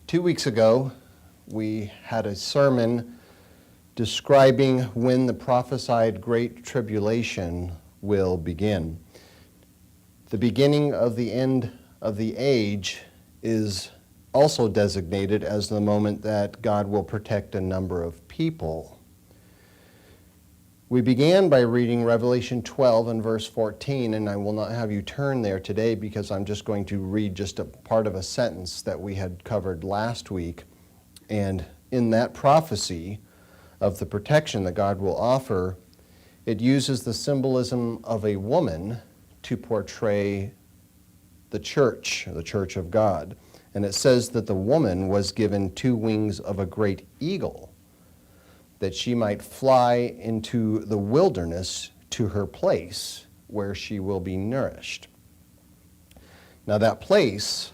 2 weeks ago, we had a sermon describing when the prophesied Great Tribulation will begin. The beginning of the end of the age is also designated as the moment that God will protect a number of people. We began by reading Revelation 12 and verse 14, and I will not have you turn there today because I'm just going to read just a part of a sentence that we had covered last week. And in that prophecy of the protection that God will offer, it uses the symbolism of a woman to portray the church of God. And it says that the woman was given 2 wings of a great eagle, that she might fly into the wilderness to her place where she will be nourished. Now that place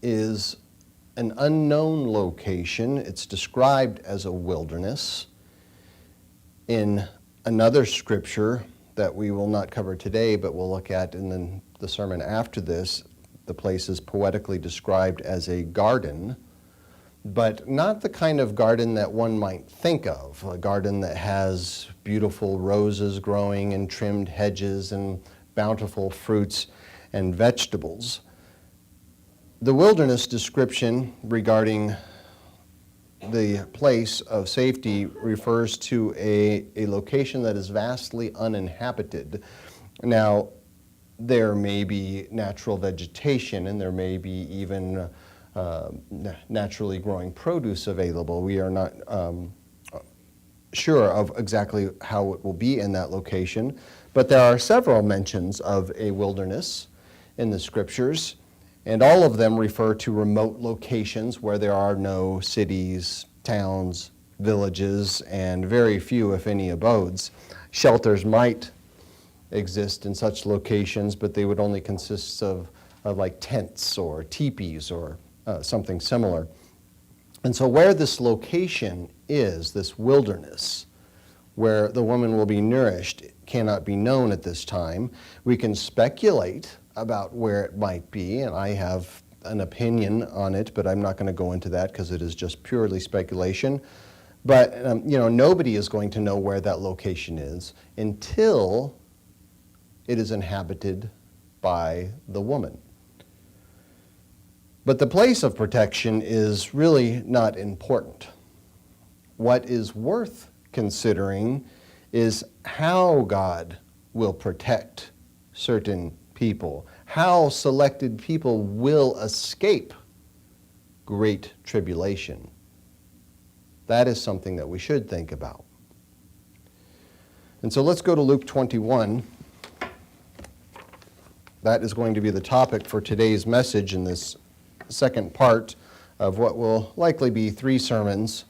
is an unknown location. It's described as a wilderness. In another scripture that we will not cover today, but we'll look at in the sermon after this, the place is poetically described as a garden, but not the kind of garden that one might think of, a garden that has beautiful roses growing and trimmed hedges and bountiful fruits and vegetables. The wilderness description regarding the place of safety refers to a location that is vastly uninhabited. Now, there may be natural vegetation and there may be even naturally growing produce available. We are not sure of exactly how it will be in that location, but there are several mentions of a wilderness in the scriptures, and all of them refer to remote locations where there are no cities, towns, villages, and very few, if any, abodes. Shelters might exist in such locations, but they would only consist of like tents or teepees or something similar. And so where this location is, this wilderness, where the woman will be nourished, cannot be known at this time. We can speculate about where it might be, and I have an opinion on it, but I'm not going to go into that because it is just purely speculation. But nobody is going to know where that location is until it is inhabited by the woman. But the place of protection is really not important. What is worth considering is how God will protect certain people, how selected people will escape great tribulation. That is something that we should think about. And so let's go to Luke 21. That is going to be the topic for today's message in this second part of what will likely be 3 sermons.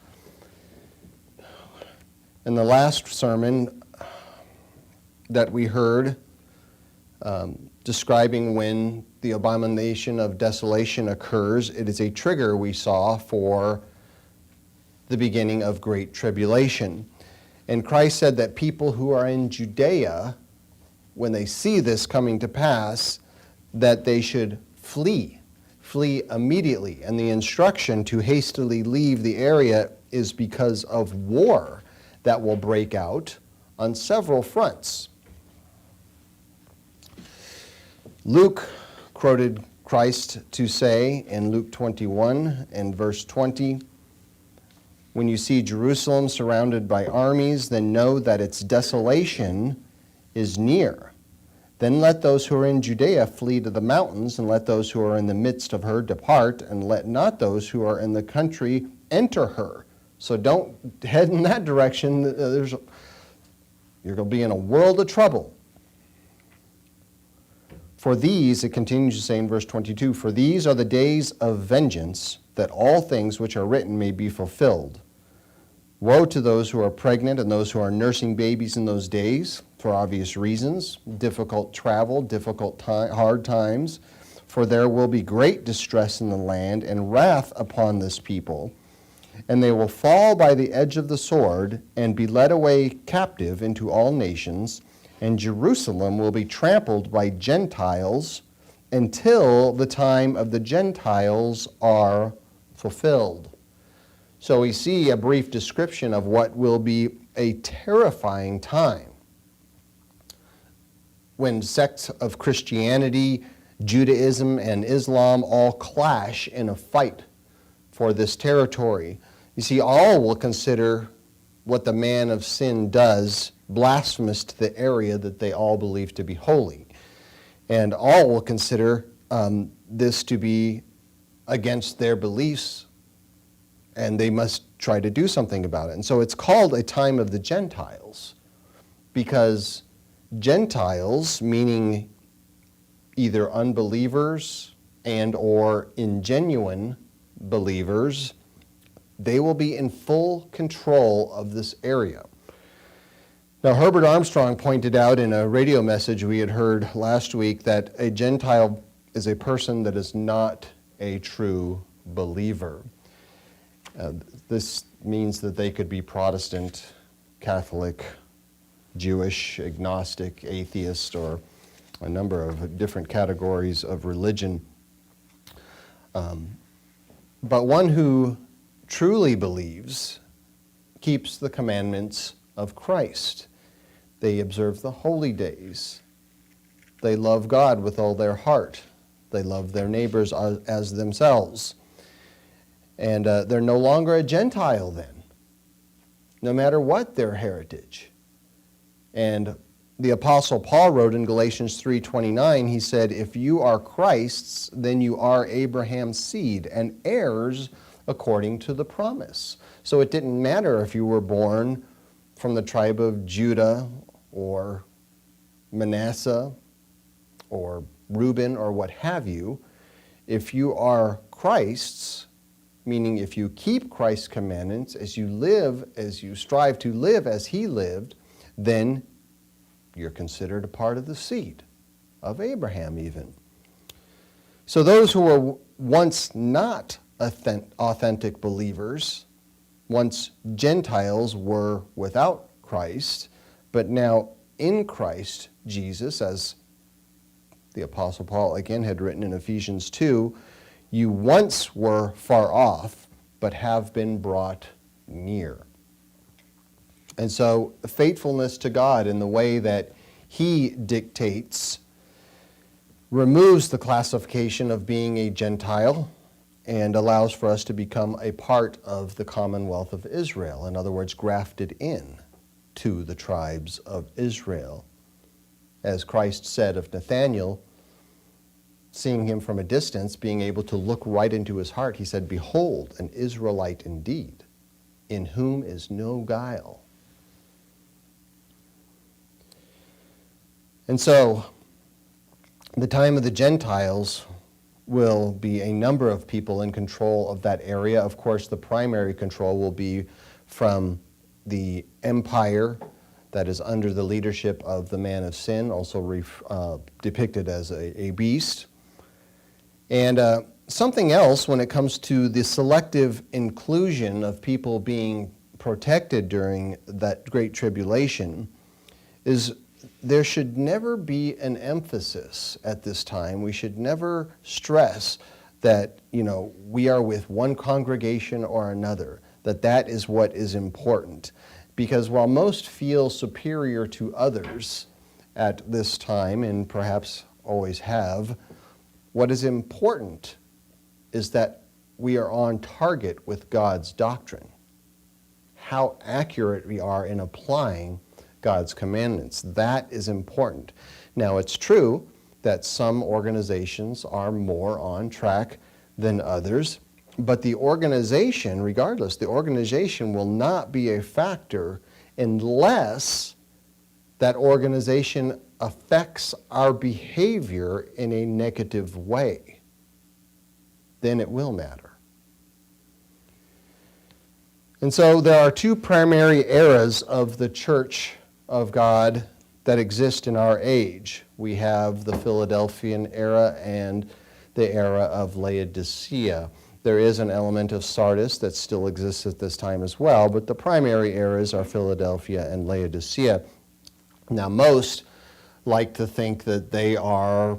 In the last sermon that we heard describing when the abomination of desolation occurs, it is a trigger we saw for the beginning of great tribulation. And Christ said that people who are in Judea, when they see this coming to pass, that they should flee immediately. And the instruction to hastily leave the area is because of war that will break out on several fronts. Luke quoted Christ to say in Luke 21 and verse 20, "When you see Jerusalem surrounded by armies, then know that its desolation is near. Then let those who are in Judea flee to the mountains, and let those who are in the midst of her depart, and let not those who are in the country enter her." So don't head in that direction. You're going to be in a world of trouble. "For these," it continues to say in verse 22, "for these are the days of vengeance, that all things which are written may be fulfilled. Woe to those who are pregnant and those who are nursing babies in those days," for obvious reasons, difficult travel, hard times, "for there will be great distress in the land and wrath upon this people, and they will fall by the edge of the sword and be led away captive into all nations, and Jerusalem will be trampled by Gentiles until the time of the Gentiles are fulfilled. So we see a brief description of what will be a terrifying time when sects of Christianity, Judaism, and Islam all clash in a fight for this territory. You see, all will consider what the man of sin does blasphemous to the area that they all believe to be holy. And all will consider this to be against their beliefs, and they must try to do something about it. And so it's called a time of the Gentiles, because Gentiles, meaning either unbelievers and or ingenuine believers, they will be in full control of this area. Now, Herbert Armstrong pointed out in a radio message we had heard last week that a Gentile is a person that is not a true believer. This means that they could be Protestant, Catholic, Jewish, agnostic, atheist, or a number of different categories of religion. But one who truly believes keeps the commandments of Christ. They observe the holy days. They love God with all their heart. They love their neighbors as themselves. And they're no longer a Gentile then, no matter what their heritage. And the Apostle Paul wrote in Galatians 3:29, he said, "If you are Christ's, then you are Abraham's seed and heirs according to the promise." So it didn't matter if you were born from the tribe of Judah or Manasseh or Reuben or what have you. If you are Christ's, meaning if you keep Christ's commandments, as you strive to live as he lived, then you're considered a part of the seed of Abraham even. So those who were once not authentic believers, once Gentiles, were without Christ, but now in Christ Jesus, as the Apostle Paul again had written in Ephesians 2, you once were far off, but have been brought near. And so faithfulness to God in the way that he dictates removes the classification of being a Gentile and allows for us to become a part of the commonwealth of Israel. In other words, grafted in to the tribes of Israel. As Christ said of Nathanael, seeing him from a distance, being able to look right into his heart, he said, "Behold, an Israelite indeed, in whom is no guile." And so, the time of the Gentiles will be a number of people in control of that area. Of course, the primary control will be from the empire that is under the leadership of the man of sin, also depicted as a beast. And something else when it comes to the selective inclusion of people being protected during that great tribulation is there should never be an emphasis at this time. We should never stress that, we are with one congregation or another, that is what is important. Because while most feel superior to others at this time, and perhaps always have, what is important is that we are on target with God's doctrine, how accurate we are in applying God's commandments. That is important. Now, it's true that some organizations are more on track than others, but the organization, regardless, the organization will not be a factor unless that organization affects our behavior in a negative way. Then it will matter. And so there are two primary eras of the Church of God that exist in our age. We have the Philadelphian era and the era of Laodicea. There is an element of Sardis that still exists at this time as well, but the primary eras are Philadelphia and Laodicea. Now, most like to think that they are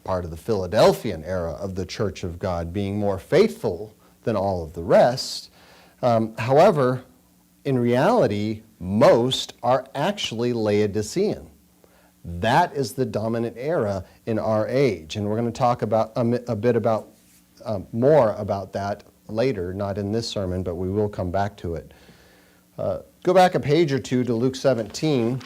part of the Philadelphian era of the Church of God, being more faithful than all of the rest. However, in reality, most are actually Laodicean. That is the dominant era in our age, and we're going to talk about a bit about more about that later, not in this sermon, but we will come back to it. Go back a page or two to Luke 17.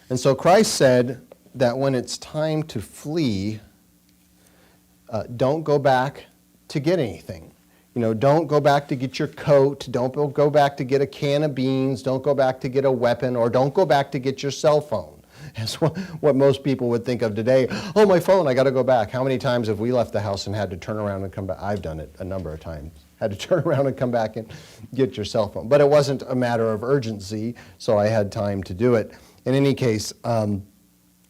And so Christ said that when it's time to flee, don't go back to get anything. Don't go back to get your coat. Don't go back to get a can of beans. Don't go back to get a weapon, or don't go back to get your cell phone. That's what most people would think of today. Oh, my phone, I got to go back. How many times have we left the house and had to turn around and come back? I've done it a number of times. Had to turn around and come back and get your cell phone. But it wasn't a matter of urgency, so I had time to do it. In any case,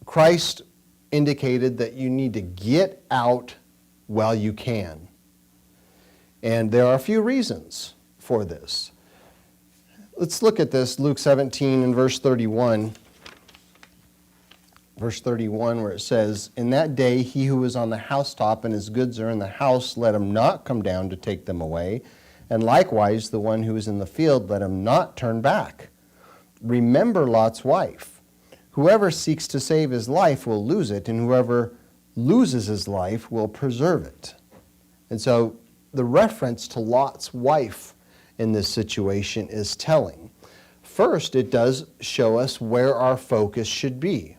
Christ indicated that you need to get out while you can. And there are a few reasons for this. Let's look at this, Luke 17 and verse 31. Verse 31, where it says, "In that day he who is on the housetop and his goods are in the house, let him not come down to take them away. And likewise the one who is in the field, let him not turn back. Remember Lot's wife. Whoever seeks to save his life will lose it, and whoever loses his life will preserve it." And so the reference to Lot's wife in this situation is telling. First, it does show us where our focus should be.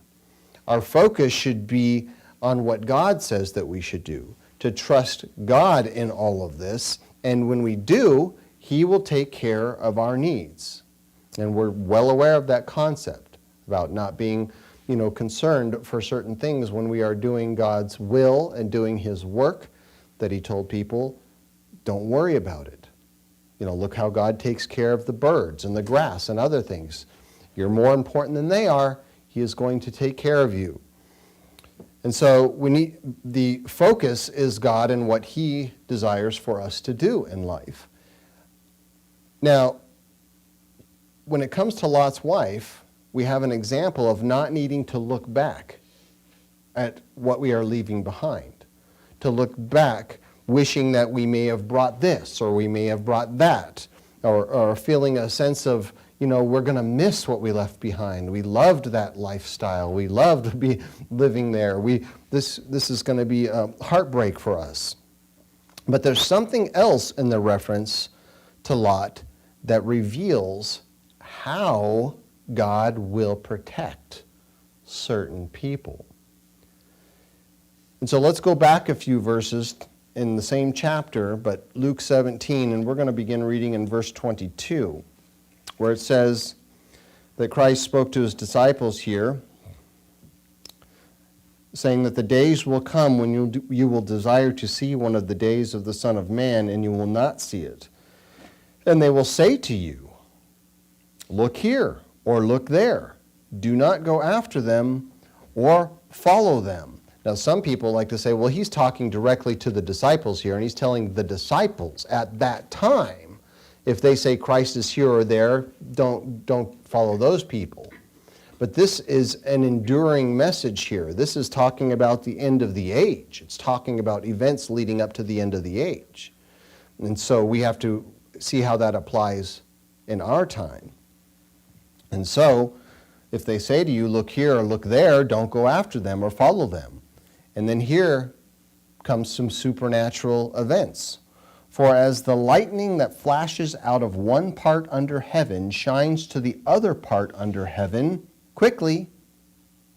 Our focus should be on what God says that we should do, to trust God in all of this, and when we do, He will take care of our needs. And we're well aware of that concept about not being, concerned for certain things when we are doing God's will and doing His work, that He told people, don't worry about it. Look how God takes care of the birds and the grass and other things. You're more important than they are. He is going to take care of you. And so the focus is God and what He desires for us to do in life. Now, when it comes to Lot's wife, we have an example of not needing to look back at what we are leaving behind. To look back wishing that we may have brought this or we may have brought that, or feeling a sense of, we're going to miss what we left behind. We loved that lifestyle. We loved living there. This is going to be a heartbreak for us. But there's something else in the reference to Lot that reveals how God will protect certain people. And so let's go back a few verses in the same chapter, but Luke 17, and we're going to begin reading in verse 22, where it says that Christ spoke to His disciples here, saying that the days will come when you will desire to see one of the days of the Son of Man, and you will not see it. And they will say to you, look here, or look there. Do not go after them or follow them. Now, some people like to say, well, He's talking directly to the disciples here, and He's telling the disciples at that time, if they say Christ is here or there, don't follow those people. But this is an enduring message here. This is talking about the end of the age. It's talking about events leading up to the end of the age. And so we have to see how that applies in our time. And so, if they say to you, look here or look there, don't go after them or follow them. And then here comes some supernatural events. For as the lightning that flashes out of one part under heaven shines to the other part under heaven quickly,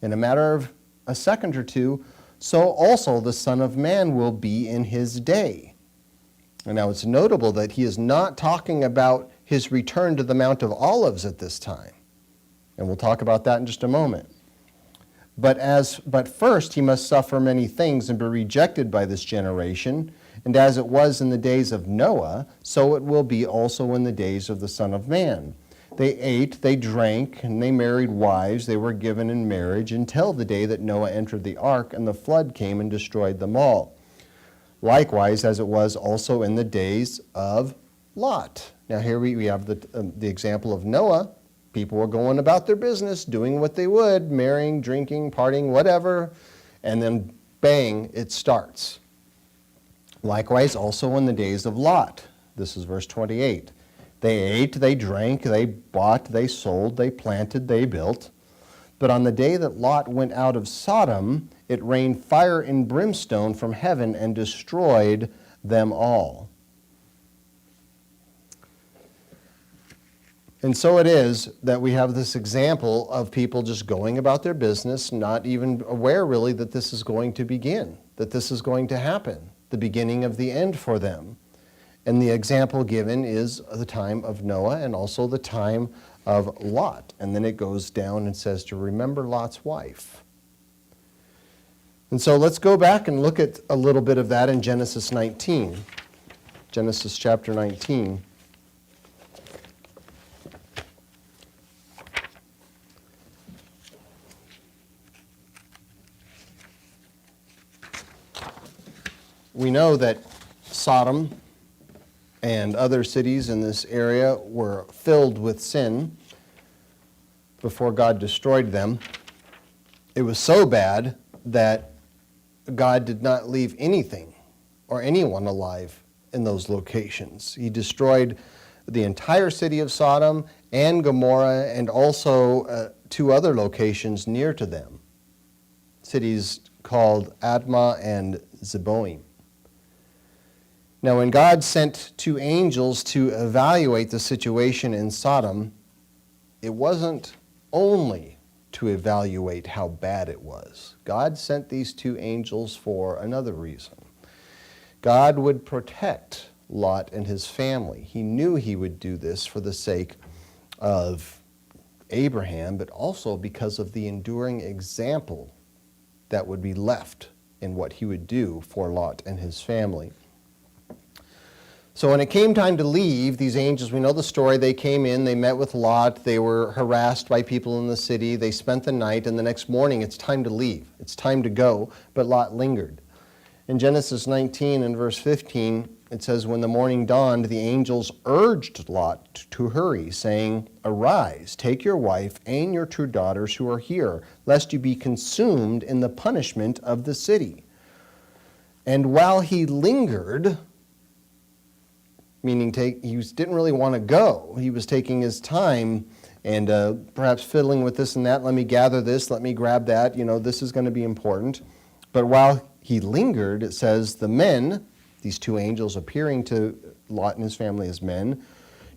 in a matter of a second or two, so also the Son of Man will be in His day. And now it's notable that He is not talking about His return to the Mount of Olives at this time. And we'll talk about that in just a moment. But first He must suffer many things and be rejected by this generation. And as it was in the days of Noah, so it will be also in the days of the Son of Man. They ate, they drank, and they married wives. They were given in marriage until the day that Noah entered the ark, and the flood came and destroyed them all. Likewise, as it was also in the days of Lot. Now here we have the example of Noah. People were going about their business, doing what they would, marrying, drinking, partying, whatever, and then bang, it starts. Likewise, also in the days of Lot. This is verse 28. They ate, they drank, they bought, they sold, they planted, they built. But on the day that Lot went out of Sodom, it rained fire and brimstone from heaven and destroyed them all. And so it is that we have this example of people just going about their business, not even aware really that this is going to begin, that this is going to happen, the beginning of the end for them. And the example given is the time of Noah and also the time of Lot. And then it goes down and says to remember Lot's wife. And so let's go back and look at a little bit of that in Genesis 19. Genesis chapter 19. We know that Sodom and other cities in this area were filled with sin before God destroyed them. It was so bad that God did not leave anything or anyone alive in those locations. He destroyed the entire city of Sodom and Gomorrah and also two other locations near to them, cities called Admah and Zeboim. Now, when God sent two angels to evaluate the situation in Sodom, it wasn't only to evaluate how bad it was. God sent these two angels for another reason. God would protect Lot and his family. He knew he would do this for the sake of Abraham, but also because of the enduring example that would be left in what he would do for Lot and his family. So when it came time to leave, these angels, we know the story, they came in, they met with Lot, they were harassed by people in the city, they spent the night, and the next morning it's time to leave, it's time to go, but Lot lingered. In Genesis 19 and verse 15, it says, when the morning dawned, the angels urged Lot to hurry, saying, arise, take your wife and your two daughters who are here, lest you be consumed in the punishment of the city. And while he lingered, meaning he didn't really want to go. He was taking his time and perhaps fiddling with this and that. Let me gather this, let me grab that. This is going to be important. But while he lingered, it says the men, these two angels appearing to Lot and his family as men,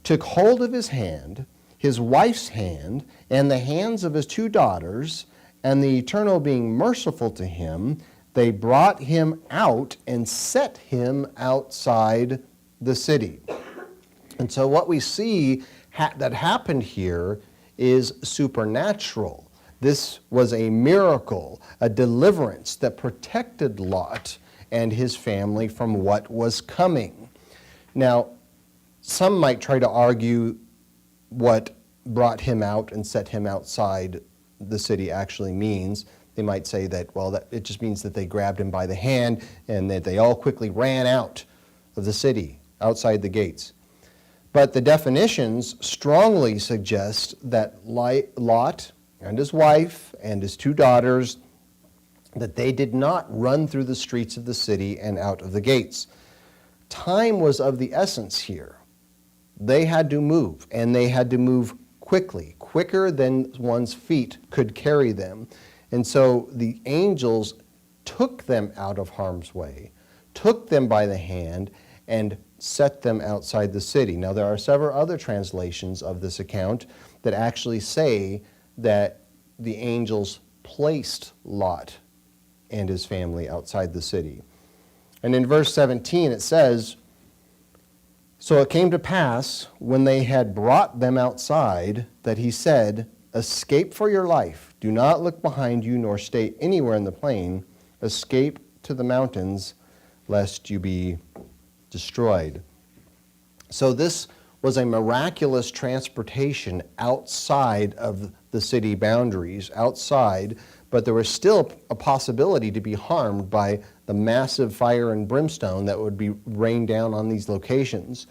took hold of his hand, his wife's hand, and the hands of his two daughters, and the Eternal being merciful to him, they brought him out and set him outside the city. And so what we see that happened here is supernatural. This was a miracle, a deliverance that protected Lot and his family from what was coming. Now, some might try to argue what brought him out and set him outside the city actually means. They might say that, it just means that they grabbed him by the hand and that they all quickly ran out of the city, outside the gates. But the definitions strongly suggest that Lot and his wife and his two daughters, that they did not run through the streets of the city and out of the gates. Time was of the essence here. They had to move, and they had to move quickly, quicker than one's feet could carry them. And so the angels took them out of harm's way, took them by the hand, and set them outside the city. Now, there are several other translations of this account that actually say that the angels placed Lot and his family outside the city. And in verse 17 it says, so it came to pass, when they had brought them outside, that he said, escape for your life. Do not look behind you, nor stay anywhere in the plain. Escape to the mountains, lest you be destroyed. So this was a miraculous transportation outside of the city boundaries, outside, but there was still a possibility to be harmed by the massive fire and brimstone that would be rained down on these locations.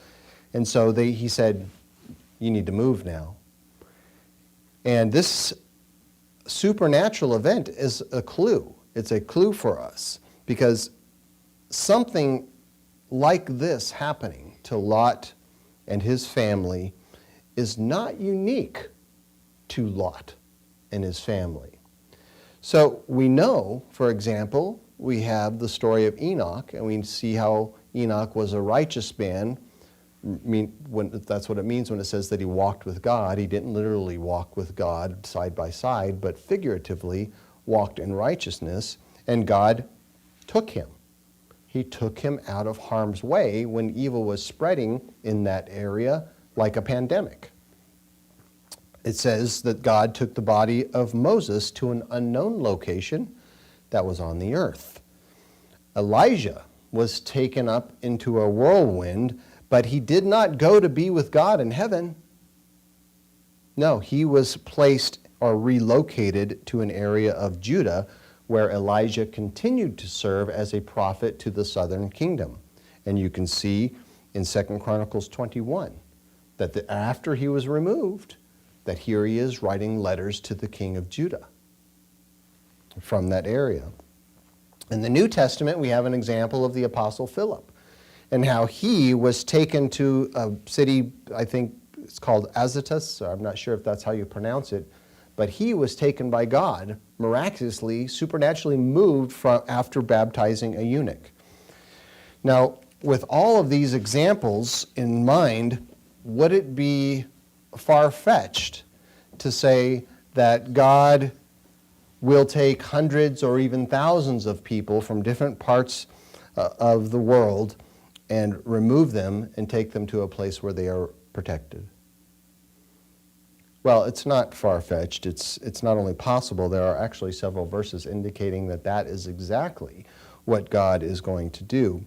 And so he said, you need to move now. And this supernatural event is a clue. It's a clue for us because something like this happening to Lot and his family is not unique to Lot and his family. So we know, for example, we have the story of Enoch, and we see how Enoch was a righteous man. That's what it means when it says that he walked with God. He didn't literally walk with God side by side, but figuratively walked in righteousness, and God took him. He took him out of harm's way when evil was spreading in that area like a pandemic. It says that God took the body of Moses to an unknown location that was on the earth. Elijah was taken up into a whirlwind, but he did not go to be with God in heaven. No, he was placed or relocated to an area of Judah where Elijah continued to serve as a prophet to the southern kingdom. And you can see in 2 Chronicles 21 that after he was removed, that here he is writing letters to the king of Judah from that area. In the New Testament, we have an example of the Apostle Philip and how he was taken to a city, I think it's called Azotus, I'm not sure if that's how you pronounce it, but he was taken by God, miraculously, supernaturally moved after baptizing a eunuch. Now, with all of these examples in mind, would it be far-fetched to say that God will take hundreds or even thousands of people from different parts of the world and remove them and take them to a place where they are protected? Well, it's not far-fetched. It's not only possible, there are actually several verses indicating that that is exactly what God is going to do.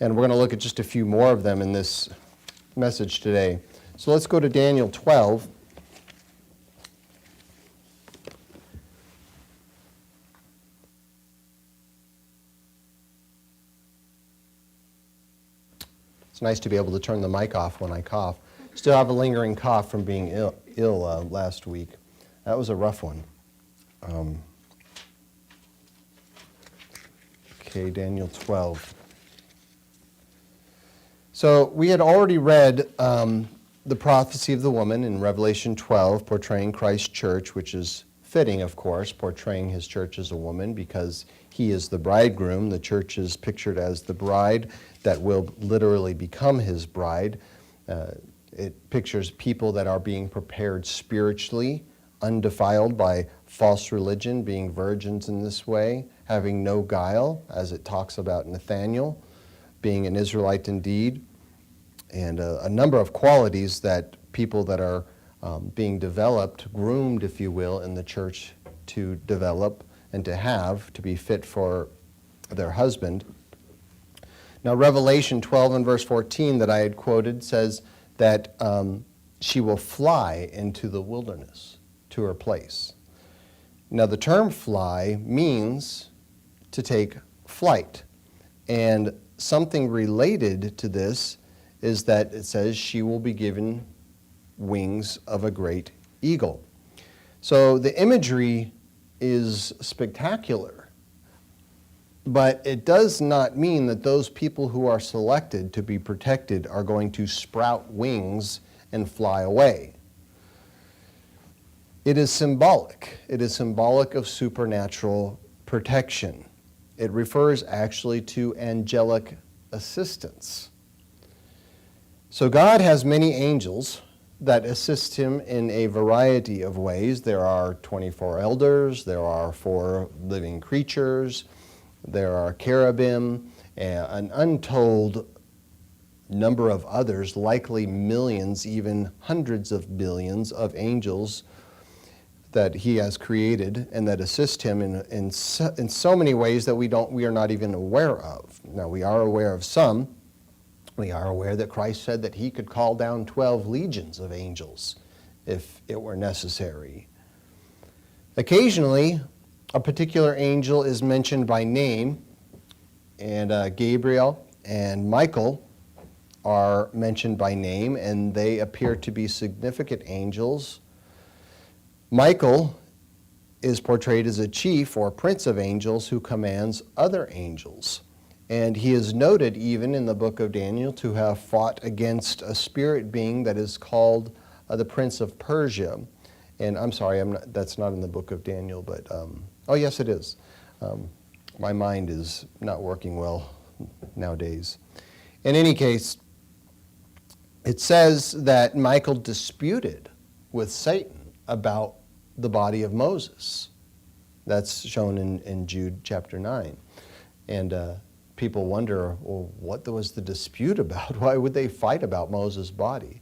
And we're going to look at just a few more of them in this message today. So let's go to Daniel 12. It's nice to be able to turn the mic off when I cough. Still have a lingering cough from being ill last week. That was a rough one. Okay, Daniel 12. So we had already read the prophecy of the woman in Revelation 12, portraying Christ's church, which is fitting, of course, portraying his church as a woman because he is the bridegroom. The church is pictured as the bride that will literally become his bride. It pictures people that are being prepared spiritually, undefiled by false religion, being virgins in this way, having no guile, as it talks about Nathaniel, being an Israelite indeed, and a number of qualities that people that are being developed, groomed, if you will, in the church to develop and to have, to be fit for their husband. Now, Revelation 12 and verse 14 that I had quoted says that she will fly into the wilderness to her place. Now, the term fly means to take flight. And something related to this is that it says she will be given wings of a great eagle. So the imagery is spectacular, but it does not mean that those people who are selected to be protected are going to sprout wings and fly away. It is symbolic. It is symbolic of supernatural protection. It refers actually to angelic assistance. So God has many angels that assist him in a variety of ways. There are 24 elders, there are 4 living creatures, there are cherubim, an untold number of others, likely millions, even hundreds of billions of angels that he has created and that assist him in so many ways that we are not even aware of. Now, we are aware of some. We are aware that Christ said that he could call down 12 legions of angels if it were necessary. Occasionally, a particular angel is mentioned by name, and Gabriel and Michael are mentioned by name, and they appear to be significant angels. Michael is portrayed as a chief or prince of angels who commands other angels. And he is noted even in the book of Daniel to have fought against a spirit being that is called the Prince of Persia. And I'm sorry, that's not in the book of Daniel, but, oh yes it is. My mind is not working well nowadays. In any case, it says that Michael disputed with Satan about the body of Moses. That's shown in Jude chapter 9. And people wonder, well, what was the dispute about? Why would they fight about Moses' body?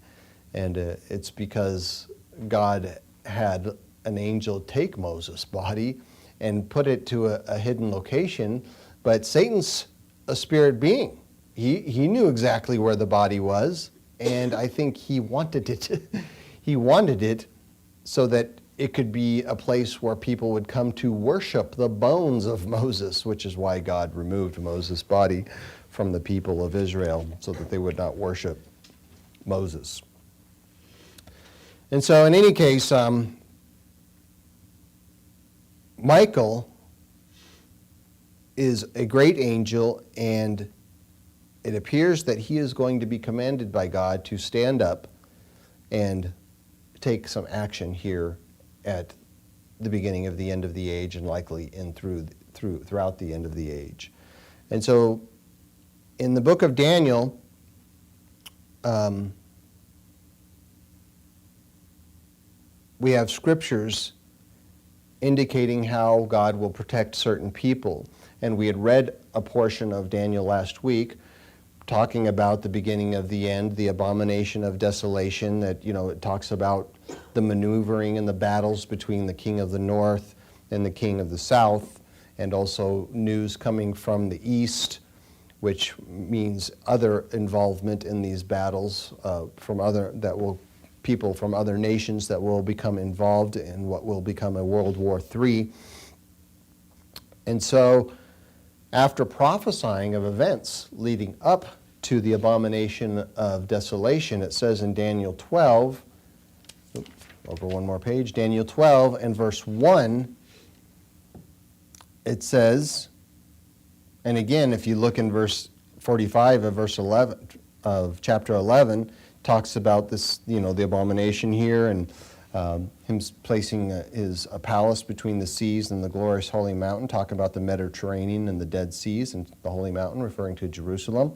And it's because God had an angel take Moses' body and put it to a hidden location, but Satan's a spirit being. He knew exactly where the body was, and I think he wanted it. He wanted it so that it could be a place where people would come to worship the bones of Moses, which is why God removed Moses' body from the people of Israel, so that they would not worship Moses. And so in any case, Michael is a great angel, and it appears that he is going to be commanded by God to stand up and take some action here at the beginning of the end of the age, and likely in throughout the end of the age. And so in the book of Daniel, we have scriptures indicating how God will protect certain people. And we had read a portion of Daniel last week talking about the beginning of the end, the abomination of desolation, that, it talks about the maneuvering and the battles between the king of the north and the king of the south, and also news coming from the east, which means other involvement in these battles people from other nations that will become involved in what will become a World War III. And so, after prophesying of events leading up to the abomination of desolation, it says in Daniel 12, over one more page, Daniel 12 and verse 1, it says, and again, if you look in verse 45 of verse 11 of chapter 11, talks about this, the abomination here, and him placing a palace between the seas and the glorious holy mountain, talking about the Mediterranean and the Dead Seas and the holy mountain, referring to Jerusalem.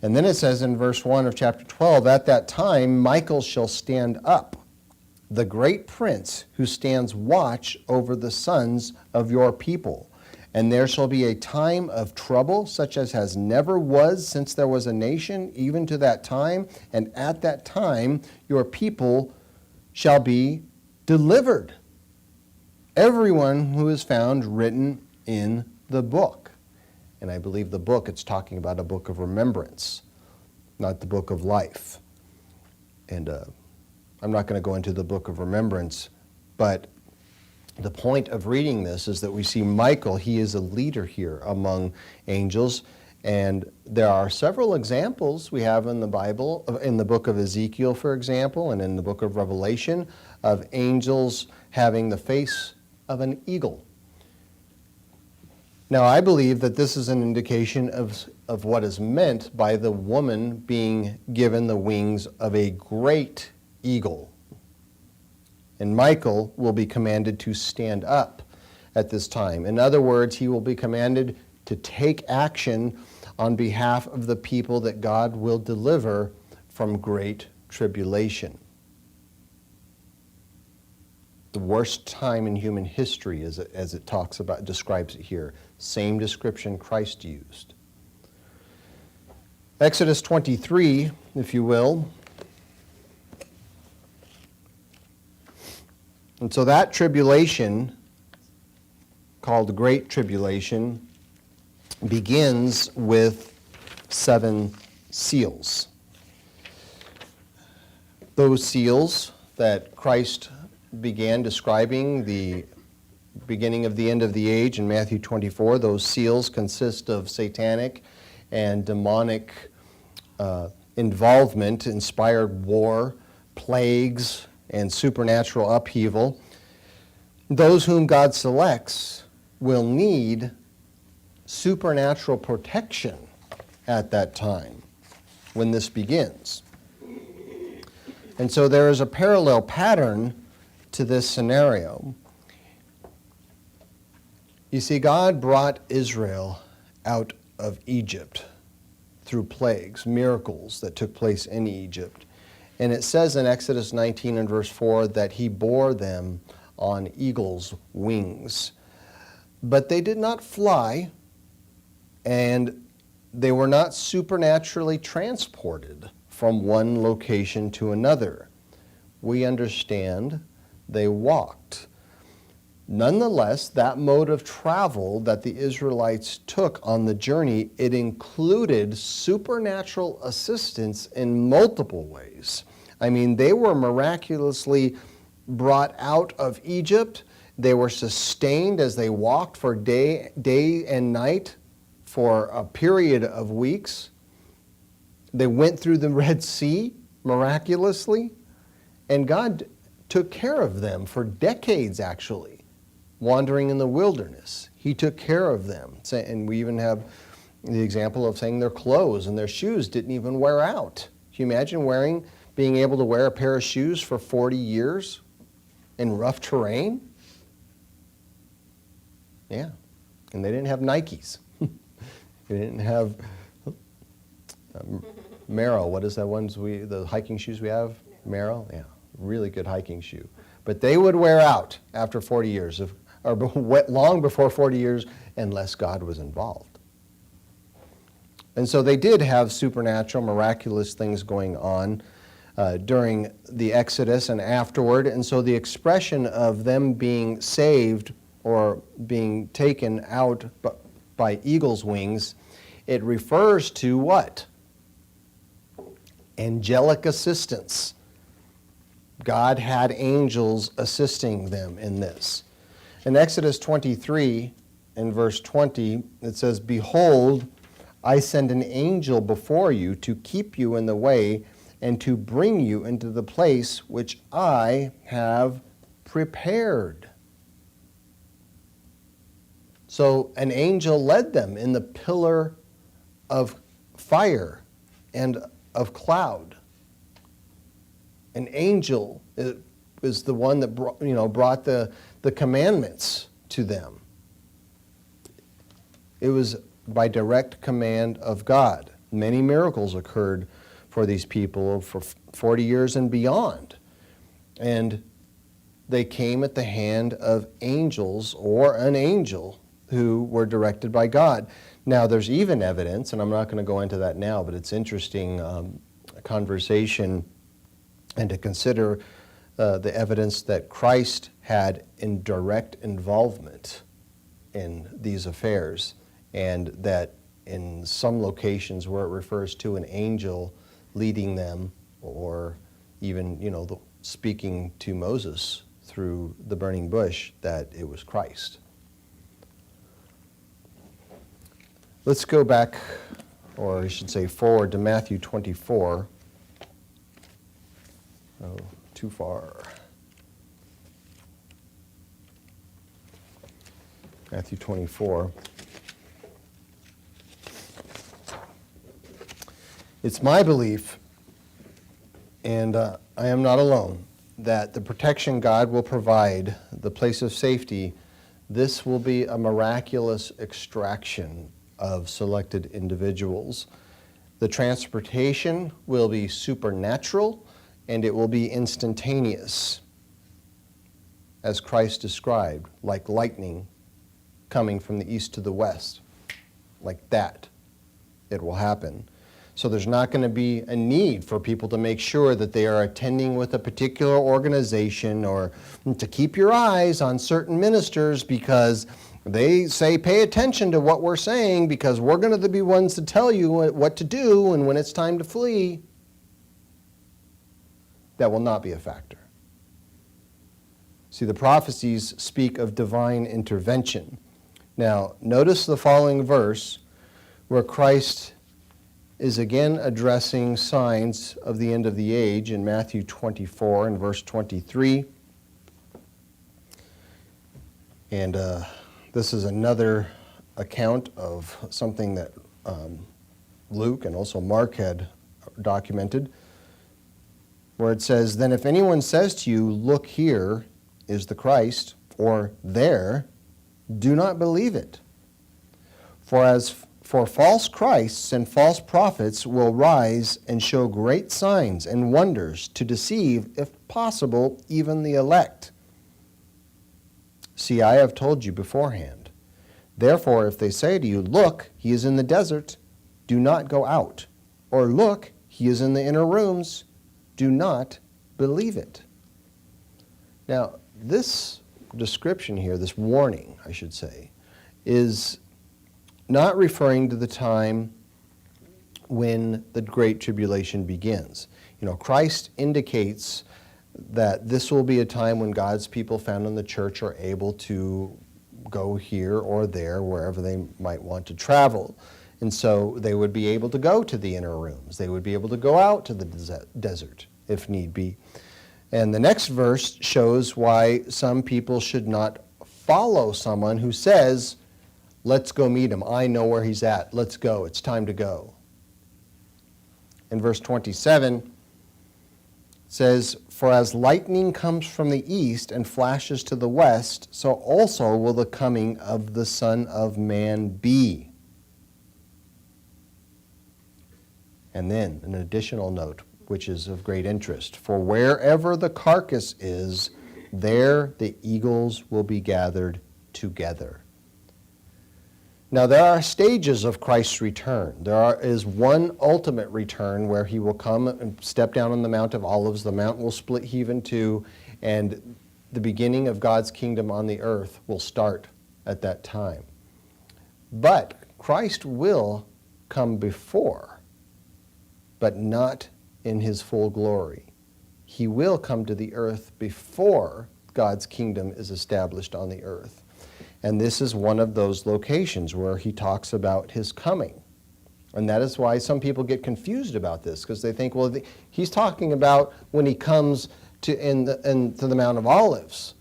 And then it says in verse 1 of chapter 12, at that time Michael shall stand up, the great prince who stands watch over the sons of your people. And there shall be a time of trouble, such as has never was since there was a nation, even to that time. And at that time your people shall be delivered, everyone who is found written in the book. And I believe the book, it's talking about a book of remembrance, not the book of life. And I'm not going to go into the book of remembrance, but the point of reading this is that we see Michael, he is a leader here among angels, and there are several examples we have in the Bible, in the book of Ezekiel, for example, and in the book of Revelation, of angels having the face of an eagle. Now, I believe that this is an indication of what is meant by the woman being given the wings of a great eagle. And Michael will be commanded to stand up at this time. In other words, he will be commanded to take action on behalf of the people that God will deliver from great tribulation. The worst time in human history, as it describes it here. Same description Christ used. Exodus 23, if you will. And so that tribulation, called the Great Tribulation, begins with 7 seals. Those seals that Christ began describing the beginning of the end of the age in Matthew 24, those seals consist of satanic and demonic involvement, inspired war, plagues, and supernatural upheaval. Those whom God selects will need supernatural protection at that time when this begins. And so there is a parallel pattern to this scenario. You see, God brought Israel out of Egypt through plagues, miracles that took place in Egypt. And it says in Exodus 19 and verse 4 that he bore them on eagle's wings. But they did not fly, and they were not supernaturally transported from one location to another. We understand they walked. Nonetheless, that mode of travel that the Israelites took on the journey, it included supernatural assistance in multiple ways. I mean, they were miraculously brought out of Egypt. They were sustained as they walked for day and night for a period of weeks. They went through the Red Sea miraculously, and God took care of them for decades, actually, wandering in the wilderness. He took care of them. And we even have the example of saying their clothes and their shoes didn't even wear out. Can you imagine being able to wear a pair of shoes for 40 years in rough terrain? Yeah. And they didn't have Nikes. They didn't have Merrell. What is that the hiking shoes we have? Merrell? Yeah. Really good hiking shoe. But they would wear out after 40 years, or long before 40 years, unless God was involved. And so they did have supernatural, miraculous things going on during the Exodus and afterward. And so the expression of them being saved or being taken out by eagle's wings, it refers to what? Angelic assistance. God had angels assisting them in this. In Exodus 23, in verse 20, it says, "Behold, I send an angel before you to keep you in the way and to bring you into the place which I have prepared." So an angel led them in the pillar of fire and of cloud. An angel is the one that brought the commandments to them. It was by direct command of God. Many miracles occurred for these people for 40 years and beyond. And they came at the hand of angels or an angel who were directed by God. Now, there's even evidence, and I'm not going to go into that now, but it's interesting conversation and to consider the evidence that Christ had in direct involvement in these affairs, and that in some locations where it refers to an angel leading them, or even speaking to Moses through the burning bush, that it was Christ. Let's go back, or I should say forward, to Matthew 24. Oh, too far. Matthew 24. It's my belief, and I am not alone, that the protection God will provide, the place of safety, this will be a miraculous extraction of selected individuals. The transportation will be supernatural, and it will be instantaneous, as Christ described, like lightning coming from the east to the west. Like that, it will happen. So there's not going to be a need for people to make sure that they are attending with a particular organization, or to keep your eyes on certain ministers because they say pay attention to what we're saying, because we're going to be ones to tell you what to do and when it's time to flee. That will not be a factor. See, the prophecies speak of divine intervention. Now, notice the following verse where Christ is again addressing signs of the end of the age in Matthew 24 and verse 23. And this is another account of something that Luke and also Mark had documented, where it says, "Then if anyone says to you, 'Look, here is the Christ,' or 'there,' do not believe it. For false Christs and false prophets will rise and show great signs and wonders to deceive, if possible, even the elect. See, I have told you beforehand. Therefore, if they say to you, 'Look, he is in the desert,' do not go out. Or 'Look, he is in the inner rooms,' do not believe it." Now, this description here, this warning, I should say, is not referring to the time when the Great Tribulation begins. Christ indicates that this will be a time when God's people found in the church are able to go here or there, wherever they might want to travel. And so they would be able to go to the inner rooms. They would be able to go out to the desert, if need be. And the next verse shows why some people should not follow someone who says, "Let's go meet him. I know where he's at. Let's go. It's time to go." In verse 27, it says, "For as lightning comes from the east and flashes to the west, so also will the coming of the Son of Man be." And then an additional note, which is of great interest. "For wherever the carcass is, there the eagles will be gathered together." Now, there are stages of Christ's return. There is one ultimate return where he will come and step down on the Mount of Olives. The mountain will split heave in two, and the beginning of God's kingdom on the earth will start at that time. But Christ will come before, but not in his full glory. He will come to the earth before God's kingdom is established on the earth. And this is one of those locations where he talks about his coming. And that is why some people get confused about this, because they think, well, he's talking about when he comes to the Mount of Olives.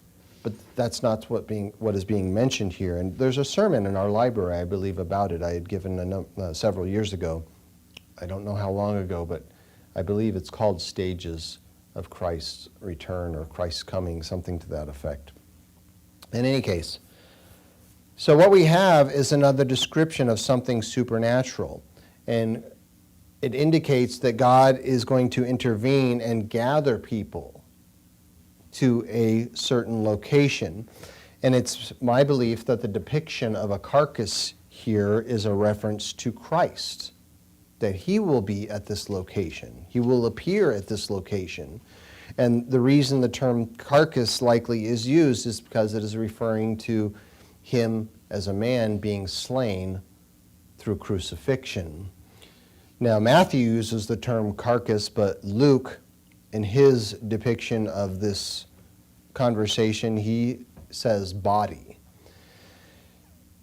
But that's not what is being mentioned here. And there's a sermon in our library, I believe, about it. I had given several years ago. I don't know how long ago, but I believe it's called Stages of Christ's Return or Christ's Coming, something to that effect. In any case, so what we have is another description of something supernatural. And it indicates that God is going to intervene and gather people to a certain location. And it's my belief that the depiction of a carcass here is a reference to Christ, that he will be at this location. He will appear at this location. And the reason the term carcass likely is used is because it is referring to him as a man being slain through crucifixion. Now, Matthew uses the term carcass, but Luke, in his depiction of this conversation, he says body.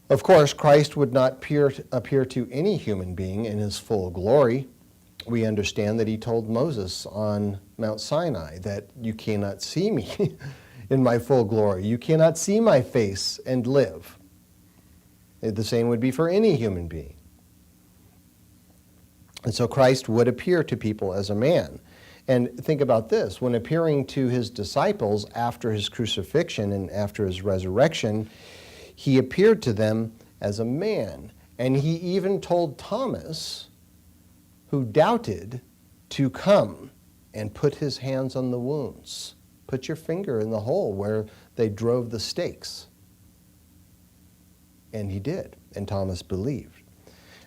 Of course, Christ would not appear to any human being in his full glory. We understand that he told Moses on Mount Sinai that you cannot see me in my full glory. You cannot see my face and live. The same would be for any human being. And so Christ would appear to people as a man. And think about this. When appearing to his disciples after his crucifixion and after his resurrection, he appeared to them as a man. And he even told Thomas, who doubted, to come and put his hands on the wounds. Put your finger in the hole where they drove the stakes. And he did, and Thomas believed.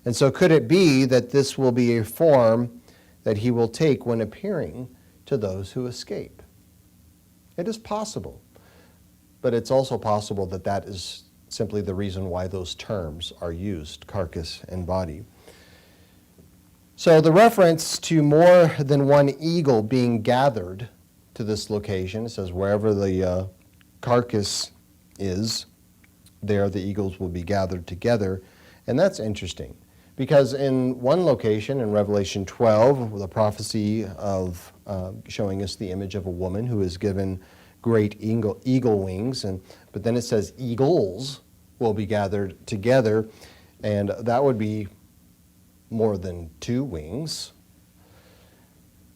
And so could it be that this will be a form that he will take when appearing to those who escape? It is possible, but it's also possible that that is simply the reason why those terms are used, carcass and body. So the reference to more than one eagle being gathered to this location, it says wherever the carcass is, there the eagles will be gathered together. And that's interesting, because in one location in Revelation 12, the prophecy of showing us the image of a woman who is given great eagle wings, but then it says eagles, will be gathered together, and that would be more than 2 wings.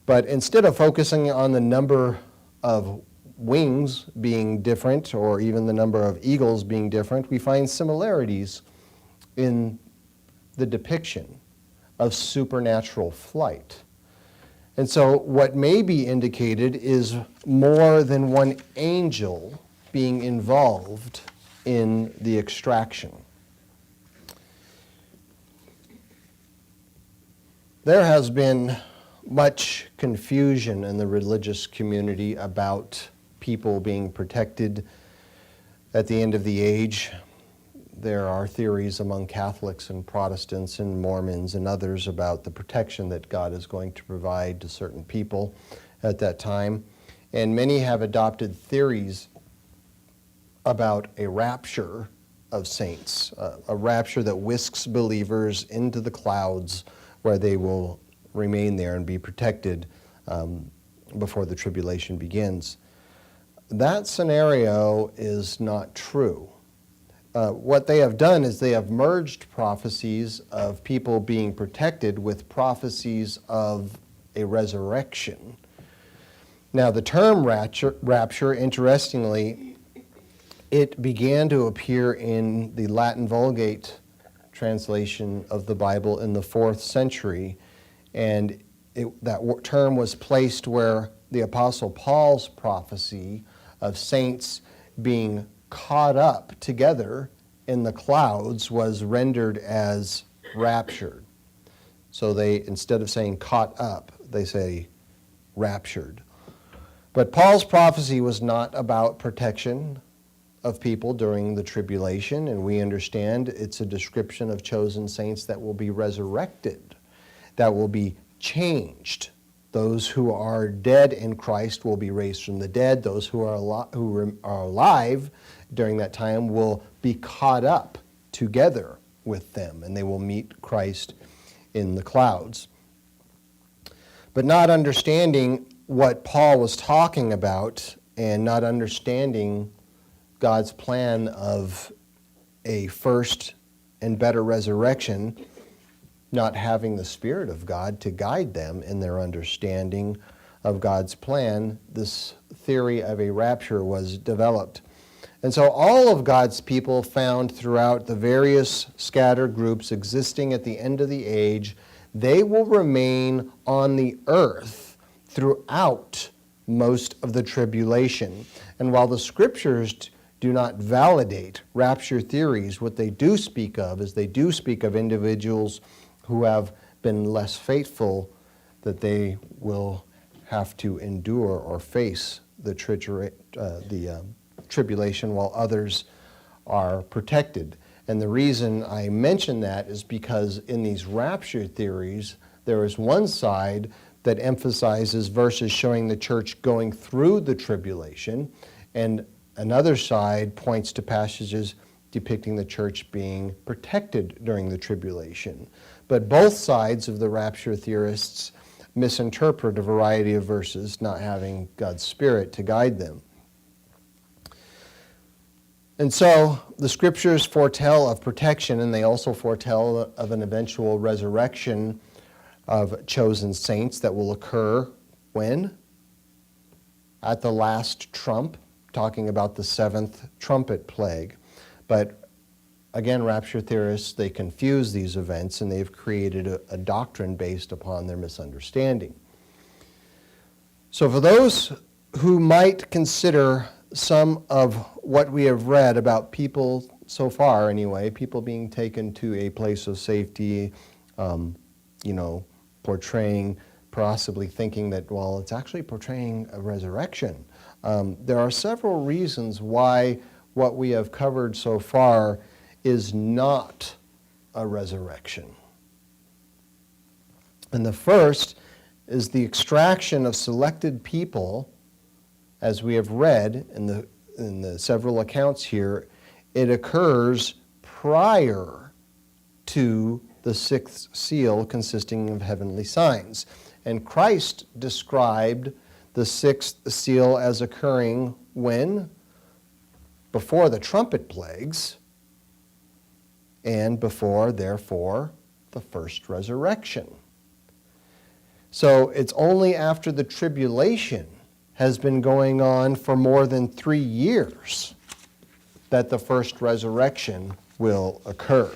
But instead of focusing on the number of wings being different, or even the number of eagles being different, we find similarities in the depiction of supernatural flight. And so what may be indicated is more than one angel being involved in the extraction. There has been much confusion in the religious community about people being protected at the end of the age. There are theories among Catholics and Protestants and Mormons and others about the protection that God is going to provide to certain people at that time. And many have adopted theories about a rapture of saints, a rapture that whisks believers into the clouds where they will remain there and be protected before the tribulation begins. That scenario is not true. What they have done is they have merged prophecies of people being protected with prophecies of a resurrection. Now, the term rapture, interestingly, it began to appear in the Latin Vulgate translation of the Bible in the 4th century, and that term was placed where the Apostle Paul's prophecy of saints being caught up together in the clouds was rendered as raptured. So they, instead of saying caught up, they say raptured. But Paul's prophecy was not about protection of people during the tribulation, and we understand it's a description of chosen saints that will be resurrected, that will be changed. Those who are dead in Christ will be raised from the dead. Those who are alive during that time will be caught up together with them, and they will meet Christ in the clouds. But not understanding what Paul was talking about and not understanding God's plan of a first and better resurrection, not having the Spirit of God to guide them in their understanding of God's plan, this theory of a rapture was developed. And so all of God's people found throughout the various scattered groups existing at the end of the age, they will remain on the earth throughout most of the tribulation. And while the scriptures do not validate rapture theories, what they do speak of is they do speak of individuals who have been less faithful, that they will have to endure or face the tribulation while others are protected. And the reason I mention that is because in these rapture theories, there is one side that emphasizes verses showing the church going through the tribulation, and another side points to passages depicting the church being protected during the tribulation. But both sides of the rapture theorists misinterpret a variety of verses, not having God's Spirit to guide them. And so the scriptures foretell of protection, and they also foretell of an eventual resurrection of chosen saints that will occur when? At the last trump, talking about the 7th trumpet plague. But again, rapture theorists, they confuse these events, and they've created a doctrine based upon their misunderstanding. So for those who might consider some of what we have read about people so far anyway, people being taken to a place of safety, portraying, possibly thinking that, well, it's actually portraying a resurrection. There are several reasons why what we have covered so far is not a resurrection. And the first is the extraction of selected people, as we have read in the several accounts here. It occurs prior to the 6th seal consisting of heavenly signs. And Christ described the 6th seal as occurring when? Before the trumpet plagues, and before, therefore, the first resurrection. So it's only after the tribulation has been going on for more than 3 years that the first resurrection will occur.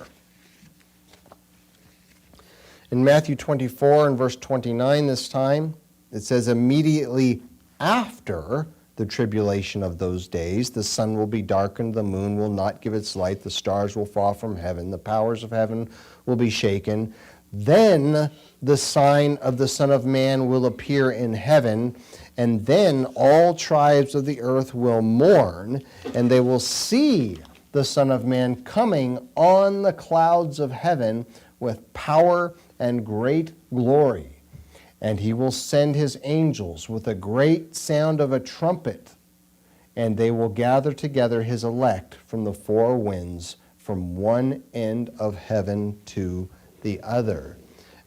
In Matthew 24 and verse 29 this time, it says, immediately after the tribulation of those days, the sun will be darkened, the moon will not give its light, the stars will fall from heaven, the powers of heaven will be shaken. Then the sign of the Son of Man will appear in heaven, and then all tribes of the earth will mourn, and they will see the Son of Man coming on the clouds of heaven with power and great glory. And he will send his angels with a great sound of a trumpet, and they will gather together his elect from the four winds, from one end of heaven to the other.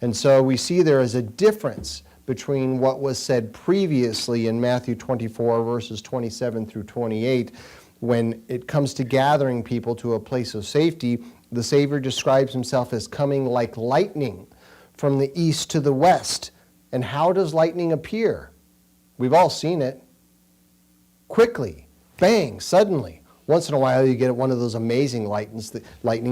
And so we see there is a difference between what was said previously in Matthew 24, verses 27 through 28. When it comes to gathering people to a place of safety, the Savior describes himself as coming like lightning from the east to the west. And how does lightning appear? We've all seen it. Quickly, bang, suddenly. Once in a while you get one of those amazing lightnings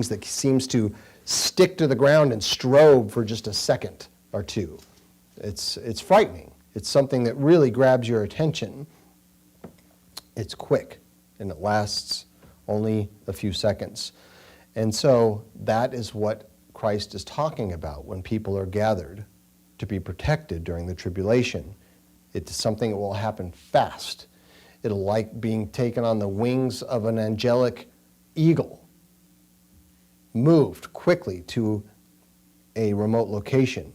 that seems to stick to the ground and strobe for just a second or two. It's frightening. It's something that really grabs your attention. It's quick, and it lasts only a few seconds. And so that is what Christ is talking about when people are gathered to be protected during the tribulation. It's something that will happen fast. It'll like being taken on the wings of an angelic eagle, moved quickly to a remote location.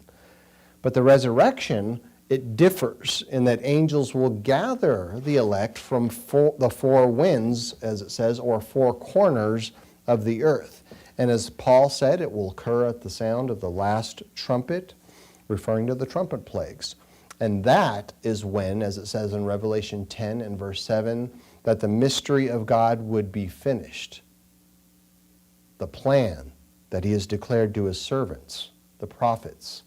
But the resurrection, it differs in that angels will gather the elect from the four winds, as it says, or four corners of the earth. And as Paul said, it will occur at the sound of the last trumpet, referring to the trumpet plagues. And that is when, as it says in Revelation 10 and verse 7, that the mystery of God would be finished. The plan that he has declared to his servants, the prophets,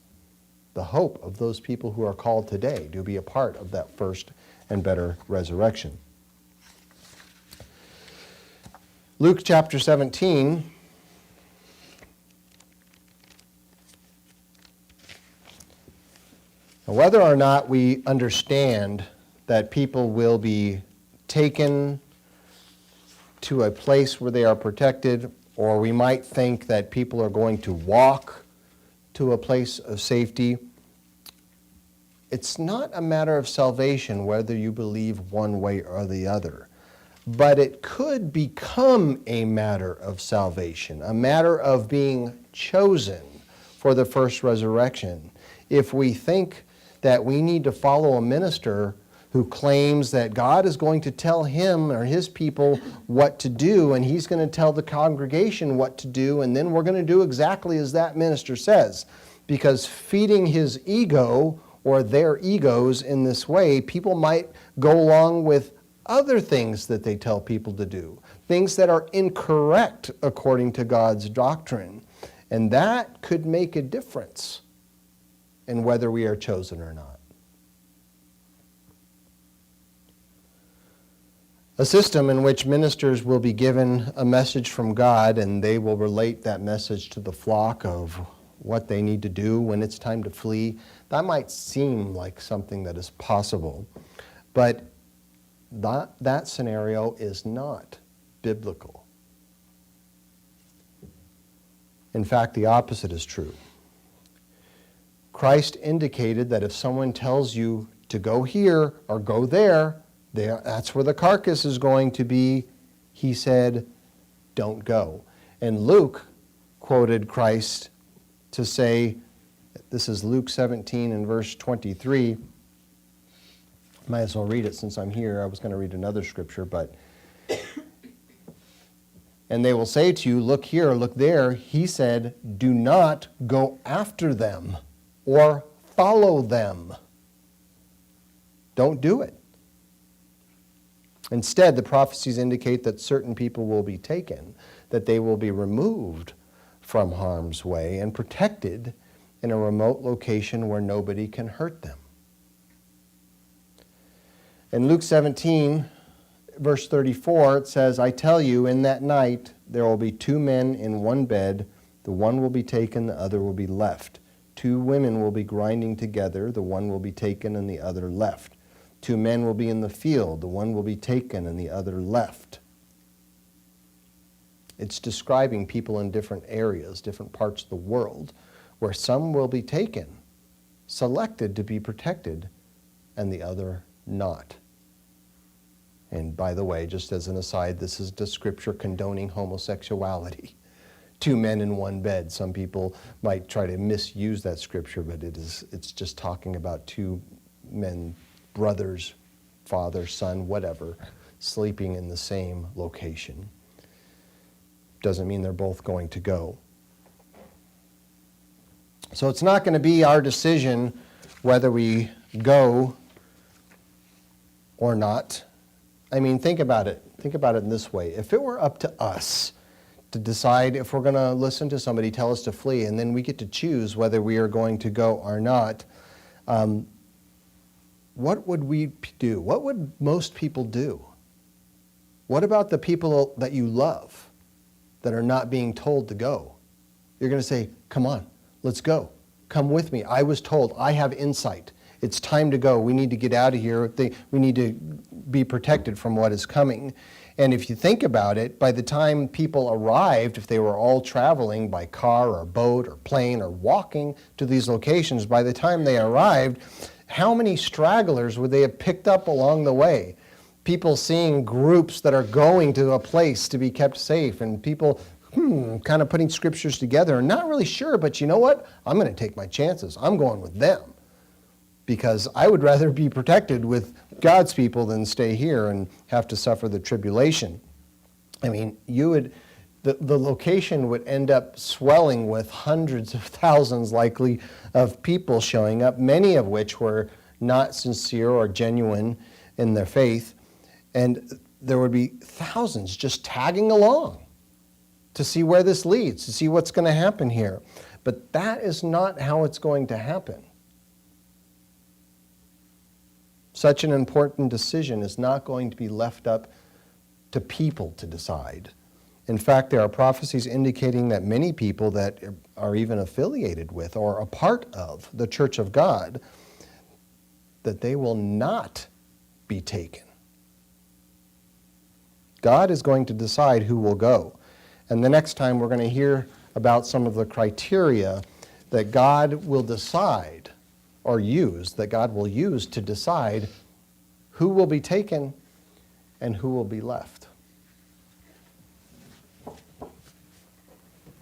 the hope of those people who are called today to be a part of that first and better resurrection. Luke chapter 17. Whether or not we understand that people will be taken to a place where they are protected, or we might think that people are going to walk to a place of safety, it's not a matter of salvation whether you believe one way or the other. But it could become a matter of salvation, a matter of being chosen for the first resurrection. If we think that we need to follow a minister who claims that God is going to tell him or his people what to do, and he's going to tell the congregation what to do, and then we're going to do exactly as that minister says. Because feeding his ego or their egos in this way, people might go along with other things that they tell people to do, things that are incorrect according to God's doctrine. And that could make a difference in whether we are chosen or not. A system in which ministers will be given a message from God and they will relate that message to the flock of what they need to do when it's time to flee, that might seem like something that is possible. But that scenario is not biblical. In fact, the opposite is true. Christ indicated that if someone tells you to go here or go there, that's where the carcass is going to be. He said, don't go. And Luke quoted Christ to say, this is Luke 17 and verse 23. Might as well read it since I'm here. I was going to read another scripture, but and they will say to you, look here, look there. He said, do not go after them or follow them. Don't do it. Instead, the prophecies indicate that certain people will be taken, that they will be removed from harm's way and protected in a remote location where nobody can hurt them. In Luke 17, verse 34, it says, I tell you, in that night there will be two men in one bed. The one will be taken, the other will be left. Two women will be grinding together. The one will be taken and the other left. Two men will be in the field. The one will be taken and the other left. It's describing people in different areas, different parts of the world, where some will be taken, selected to be protected, and the other not. And by the way, just as an aside, this is the scripture condoning homosexuality. Two men in one bed. Some people might try to misuse that scripture, but it's just talking about two men, brothers, father, son, whatever, sleeping in the same location. Doesn't mean they're both going to go. So it's not going to be our decision whether we go or not. I mean, think about it. Think about it in this way. If it were up to us to decide if we're going to listen to somebody tell us to flee, and then we get to choose whether we are going to go or not, what would we do? What would most people do? What about the people that you love that are not being told to go? You're going to say, come on, let's go. Come with me. I was told. I have insight. It's time to go. We need to get out of here. We need to be protected from what is coming. And if you think about it, by the time people arrived, if they were all traveling by car or boat or plane or walking to these locations, by the time they arrived, how many stragglers would they have picked up along the way? People seeing groups that are going to a place to be kept safe, and people kind of putting scriptures together and not really sure, but you know what? I'm going to take my chances. I'm going with them, because I would rather be protected with God's people than stay here and have to suffer the tribulation. I mean, the location would end up swelling with hundreds of thousands likely of people showing up, many of which were not sincere or genuine in their faith. And there would be thousands just tagging along to see where this leads, to see what's going to happen here. But that is not how it's going to happen. Such an important decision is not going to be left up to people to decide. In fact, there are prophecies indicating that many people that are even affiliated with or a part of the Church of God, that they will not be taken. God is going to decide who will go. And the next time we're going to hear about some of the criteria that God will decide or use, that God will use to decide who will be taken and who will be left.